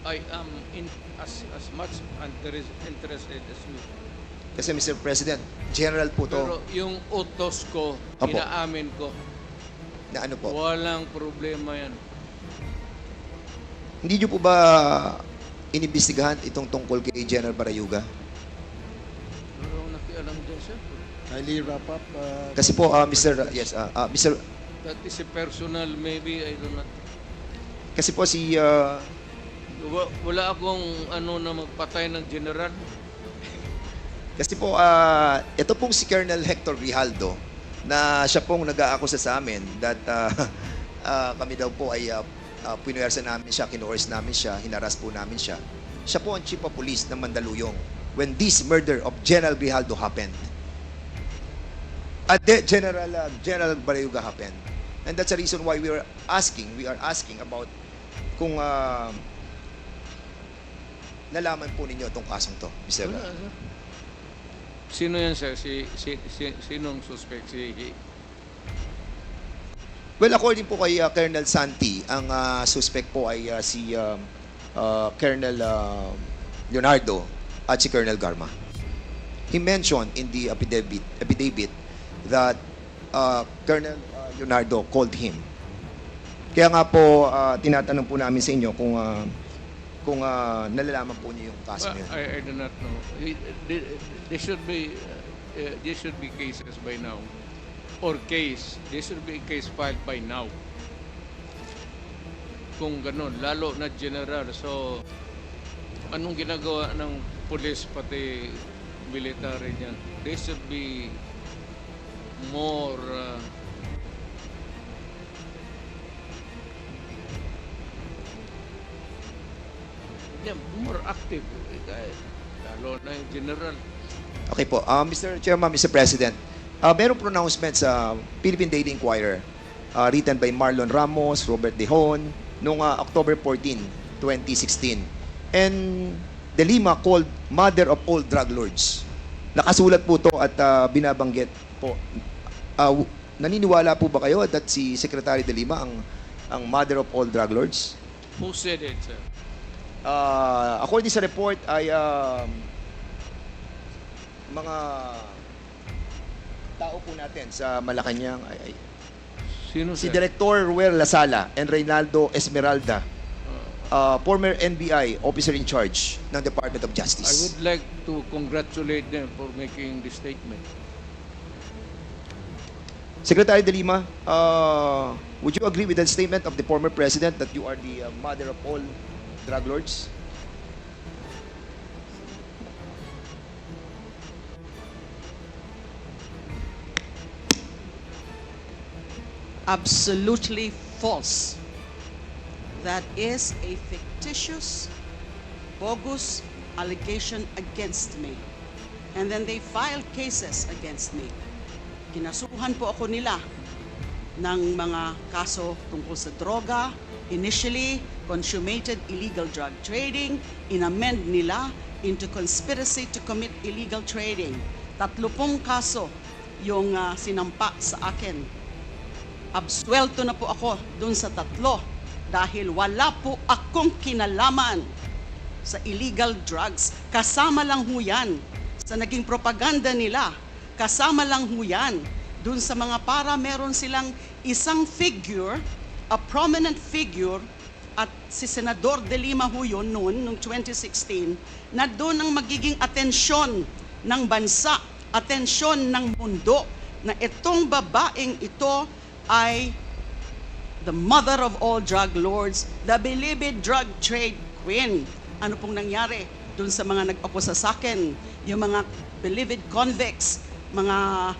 I am as much interested as you. Kasi Mr. President, general po to. Pero yung utos ko, Apo. inaamin ko, Na ano po? walang problema yan. Hindi nyo po ba inimbestigahan itong tungkol kay General Barayuga? Pero nakialam dyan, sir. Kindly wrap up. Kasi po, Mr. That is a personal, maybe, I don't know. Kasi po si Wala akong na magpatay ng general. Kasi po ito pong si Colonel Hector Grijaldo na siya pong nag-aakusa sa amin that kami daw po ay pinuwersa namin siya, kinuors namin siya, hinaras po namin siya. Siya po ang chief of police ng Mandaluyong when this murder of General Grijaldo happened. General Barayuga happened. And that's the reason why we are asking about kung nalaman po ninyo itong kasong to, Mr. Wala, sir. Sino yan, sir? Sinong suspect? Well, according po kay Colonel Santi, ang suspect po ay si Colonel Leonardo at si Colonel Garma. He mentioned in the affidavit that Colonel Leonardo called him. Kaya nga po, tinatanong po namin sa inyo kung nalalaman po niyo yung kaso niyo. I do not know. There should be cases by now. There should be a case filed by now. Kung ganun, lalo na general. So, anong ginagawa ng police pati military niyan? There should be more more active. Lalo na yung general. Okay po. Mr. Chairman, Mr. President, merong pronouncement sa Philippine Daily Inquirer written by Marlon Ramos, Robert Dehon, noong October 14, 2016. And De Lima called mother of all drug lords. Nakasulat po to at binabanggit po. Naniniwala po ba kayo that si Secretary De Lima ang mother of all drug lords? Who said it, sir? According sa report ay mga tao po natin sa Malacanang ay Sino, si sir? Director Ruel Lasala and Reynaldo Esmeralda, former NBI officer in charge ng Department of I Justice. would like to congratulate them for making this statement. Secretary De Lima, would you agree with the statement of the former president that you are the mother of all drug lords? Absolutely false. That is a fictitious, bogus allegation against me. And then they filed cases against me. Kinasuhan po ako nila ng mga kaso tungkol sa droga. Initially, consummated illegal drug trading. Inamend nila into conspiracy to commit illegal trading. 30 kaso yung sinampa sa akin. Absuelto na po ako dun sa 3 dahil wala po akong kinalaman sa illegal drugs. Kasama lang ho yan sa naging propaganda nila. Kasama lang ho yan dun sa mga para meron silang isang figure, a prominent figure, at si Senador De Lima ho yun noon, noong 2016, na doon ang magiging atensyon ng bansa, atensyon ng mundo, na itong babaeng ito ay the mother of all drug lords, the beloved drug trade queen. Ano pong nangyari dun sa mga nag-akusa sa akin? Yung mga beloved convicts, mga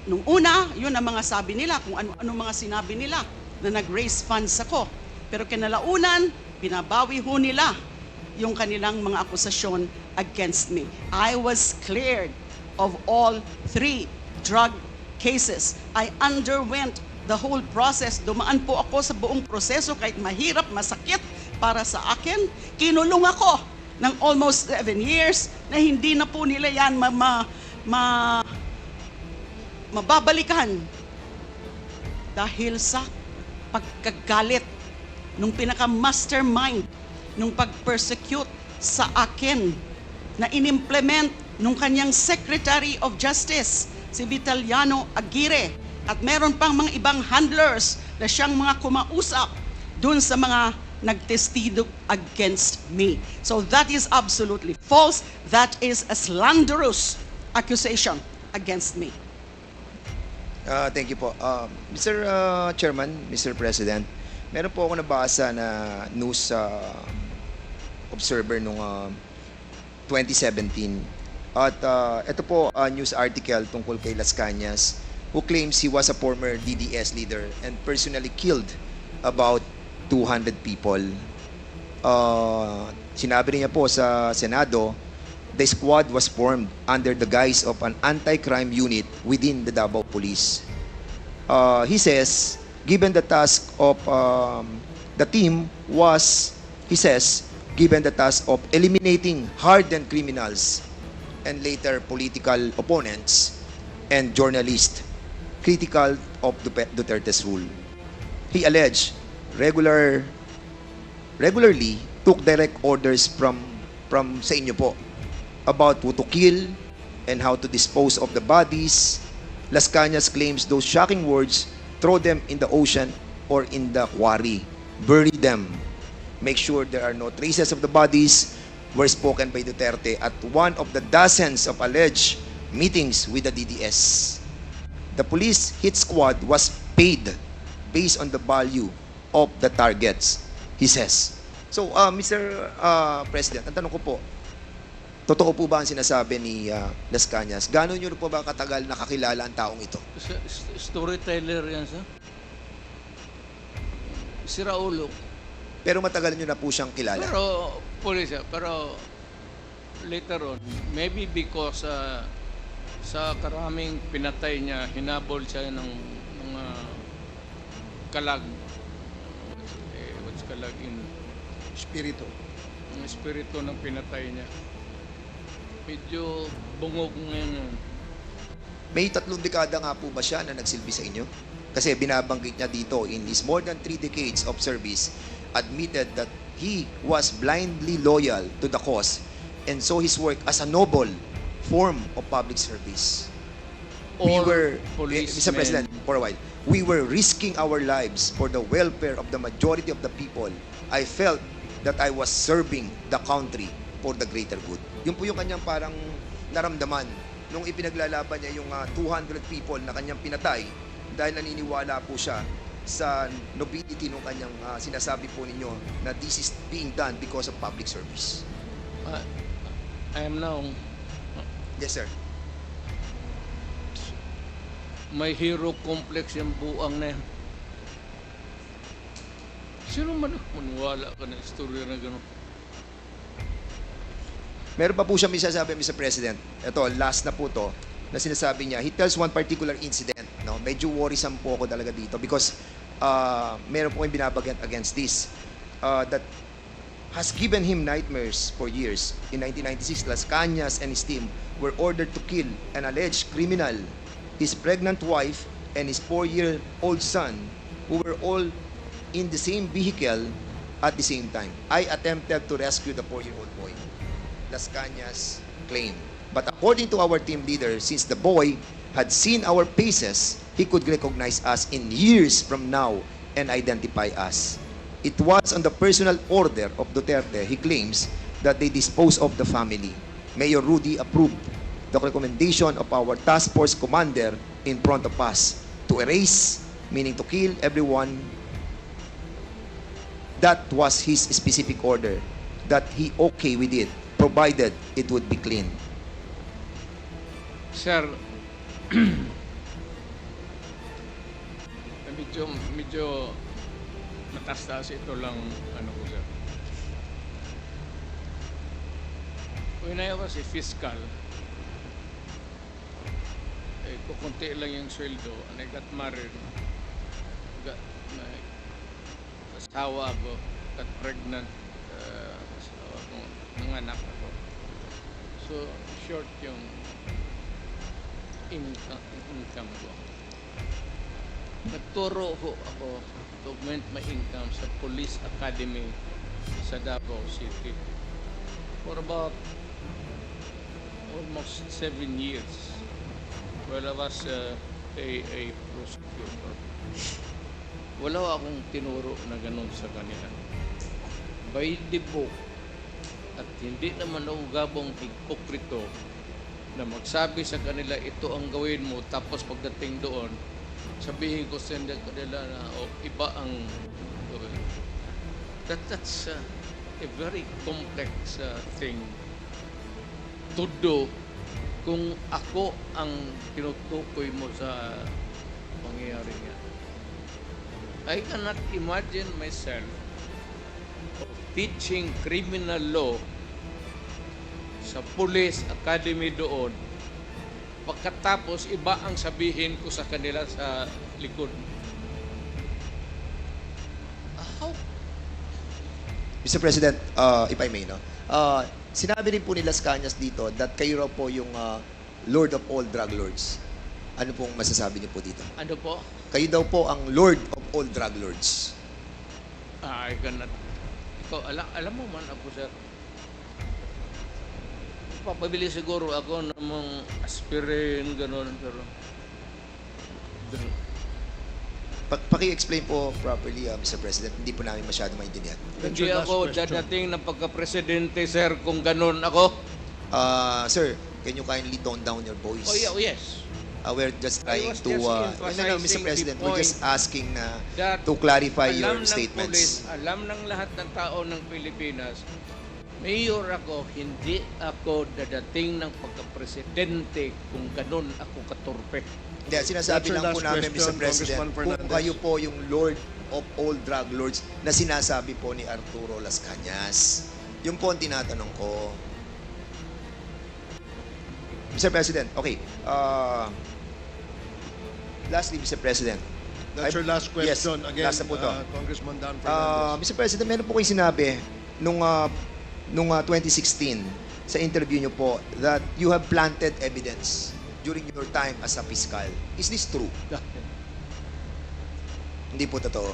nung una, yun ang mga sabi nila, kung ano mga sinabi nila na nag-raise funds ako. Pero kinalaunan, binabawi ho nila yung kanilang mga akusasyon against me. I was cleared of all 3 drug cases. I underwent the whole process. Dumaan po ako sa buong proseso kahit mahirap, masakit para sa akin. Kinulong ako ng almost 7 years na hindi na po nila yan mababalikan dahil sa pagkagalit nung pinaka-mastermind nung pag-persecute sa akin na inimplement nung kanyang Secretary of Justice, si Vitaliano Aguirre. At meron pang mga ibang handlers na siyang mga kumausap dun sa mga nagtestigo against me. So that is absolutely false. That is a slanderous accusation against me. Thank you po. Mr. Chairman, Mr. President, meron po ako nabasa na news observer nung 2017. At ito po news article tungkol kay Las Cañas, who claims he was a former DDS leader and personally killed about 200 people. Sinabi niya po sa Senado, the squad was formed under the guise of an anti-crime unit within the Davao Police. He says, given the task of the team was, he says, given the task of eliminating hardened criminals and later political opponents and journalists critical of Duterte's rule. He alleged regularly took direct orders from sa inyo po about who to kill and how to dispose of the bodies. Las Cañas claims those shocking words, throw them in the ocean or in the quarry, bury them, make sure there are no traces of the bodies, were spoken by Duterte at one of the dozens of alleged meetings with the DDS. The police hit squad was paid based on the value of the targets, he says. So, Mr. President, ang tanong ko po, totoo po ba ang sinasabi ni Las Cañas? Gano'n nyo po ba katagal nakakilala ang taong ito? Storyteller yan, sir. Si Raulo. Pero matagal nyo na po siyang kilala. Pero, police, pero later on, maybe because sa karaming pinatay niya, hinabol siya ng mga kalag. What's kalag in Espiritu. ang espiritu ng pinatay niya. Medyo bungog ngayon. May 3 dekada nga po ba siya na nagsilbi sa inyo? Kasi binabanggit niya dito, in his more than 3 decades of service, admitted that he was blindly loyal to the cause and saw his work as a noble form of public service. Mr. President, for a while, we were risking our lives for the welfare of the majority of the people. I felt that I was serving the country for the greater good. Yun po yung kanyang parang naramdaman nung ipinaglalaban niya yung 200 people na kanyang pinatay dahil naniniwala po siya sa nobility ng kanyang sinasabi po ninyo na this is being done because of public service. I am now Yes, sir. may hero complex yung buang na yan. Sino man ang maniwala ka ng istorya na gano'n? Meron pa po siya may sasabi, Mr. President. Ito, last na po to, na sinasabi niya. He tells one particular incident. No? Medyo worrisome po ako talaga dito because meron po yung binabagat against this. That has given him nightmares for years. In 1996, Las Cañas and his team were ordered to kill an alleged criminal, his pregnant wife, and his 4-year-old son, who were all in the same vehicle at the same time. I attempted to rescue the 4-year-old boy. Las Cañas claim. But according to our team leader, since the boy had seen our faces, he could recognize us in years from now and identify us. It was on the personal order of Duterte, he claims, that they disposed of the family. Mayor Rudy approved the recommendation of our task force commander in front of us to erase, meaning to kill everyone. That was his specific order, that he okay with it, provided it would be clean. Sir, medyo matas-taas ito lang ano ko, sir. When I was a fiscal, kukunti lang yung sweldo and I got married. Asawa ako, got pregnant, asawa ko, nanganak ako. So, short yung income ko. Nagturo ho ako to augment my income sa Police Academy sa Davao City for about almost 7 years while I was a prosecutor. Wala akong tinuro na ganun sa kanila. By the book, at hindi naman ako gabong hipokrito na magsabi sa kanila ito ang gawin mo tapos pagdating doon sabihin ko sa kanila na iba ang gawin. That's a very complex thing to do kung ako ang tinutukoy mo sa pangyayari niya. I cannot imagine myself teaching criminal law sa Police Academy doon. Pagkatapos, iba ang sabihin ko sa kanila sa likod. How? Mr. President, if I may, no? Sinabi rin po ni Las Cañas dito that kayo raw po yung Lord of all drug lords. Ano pong masasabi niyo po dito? Ano po? Kayo daw po ang Lord of all drug lords. I cannot. Ikaw, alam mo man ako, sir. Papabili siguro ako ng mga aspirin, gano'n, pero Paki-explain po properly, Mr. President. Hindi po namin masyado maintindihan. hindi ako dadating ng pagka-presidente, sir, kung gano'n ako. Sir, can you kindly tone down your voice? Oh, yeah, yes. We're just trying was to... just no, emphasizing Mr. President, the we're just point asking na that to clarify your alam ng statements. pulis, alam ng lahat ng tao ng Pilipinas, mayor ako, hindi ako dadating ng pagka-presidente kung ganun ako katurpe. Hindi, sinasabi That's your lang po last namin, Mr. question, President, Congressman kung Fernandez. kayo po yung Lord of all drug lords na sinasabi po ni Arturo Las Cañas. Yung po ang tinatanong ko. Mr. President, okay. Lastly, Mr. President. That's your last Yes, question. Again, last na po to. Congressman Dan Fernandez. Mr. President, meron po kayo sinabi nung 2016 sa interview nyo po that you have planted evidence during your time as a fiscal. Is this true? Hindi po totoo.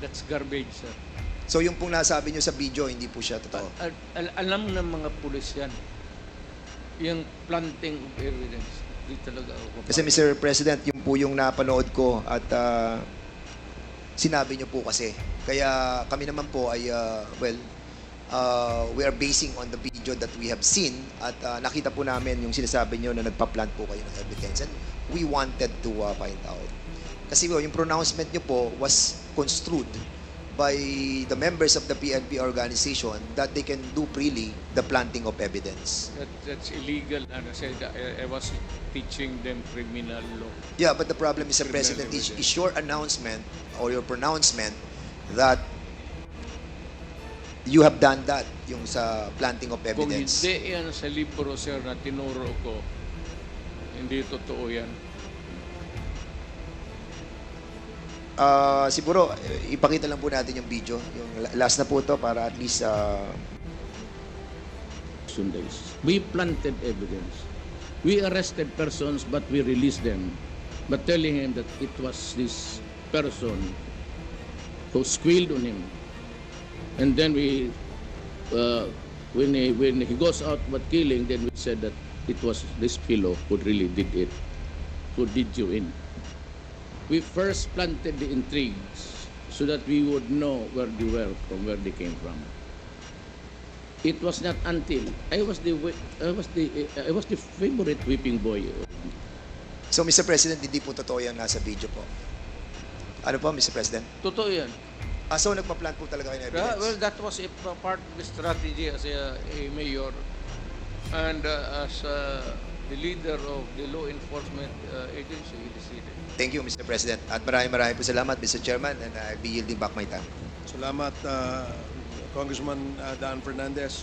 That's garbage, sir. So yung pong nasabi nyo sa video, hindi po siya totoo. Alam ng mga pulis yan. Yung planting of evidence. Hindi talaga ako. Kasi Mr. President, yung po yung napanood ko at sinabi nyo po kasi. Kaya kami naman po ay, we are basing on the video that we have seen at nakita po namin yung sinasabi nyo na nagpa-plant po kayo ng evidence. And we wanted to find out. Kasi yung pronouncement nyo po was construed by the members of the PNP organization that they can do freely the planting of evidence. That's illegal. And I said I was teaching them criminal law. Yeah, but the problem, Mr. Criminal President, evidence. is your announcement or your pronouncement that you have done that, yung sa planting of Kung evidence. hindi yan sa libro, sir, na tinuro ko, hindi totoo yan. Siguro, ipakita lang po natin yung video. Yung last na po to para at least Days. We planted evidence. We arrested persons, but we released them. But telling him that it was this person who squealed on him. And then we, when he goes out but killing, then we said that it was this fellow who really did it, who did you in. We first planted the intrigues so that we would know where they were from, where they came from. It was not until I was the favorite whipping boy. So, Mr. President, hindi po totoo yan nasa video po. Ano po, Mr. President? Totoo yan. So, nagpa-plant po talaga kayo ng Yeah, evidence? well, that was a part of the strategy as a mayor and as the leader of the law enforcement agency in the city. Thank you, Mr. President. At maraming po salamat, Mr. Chairman, and I'll be yielding back my time. Salamat, Congressman Dan Fernandez.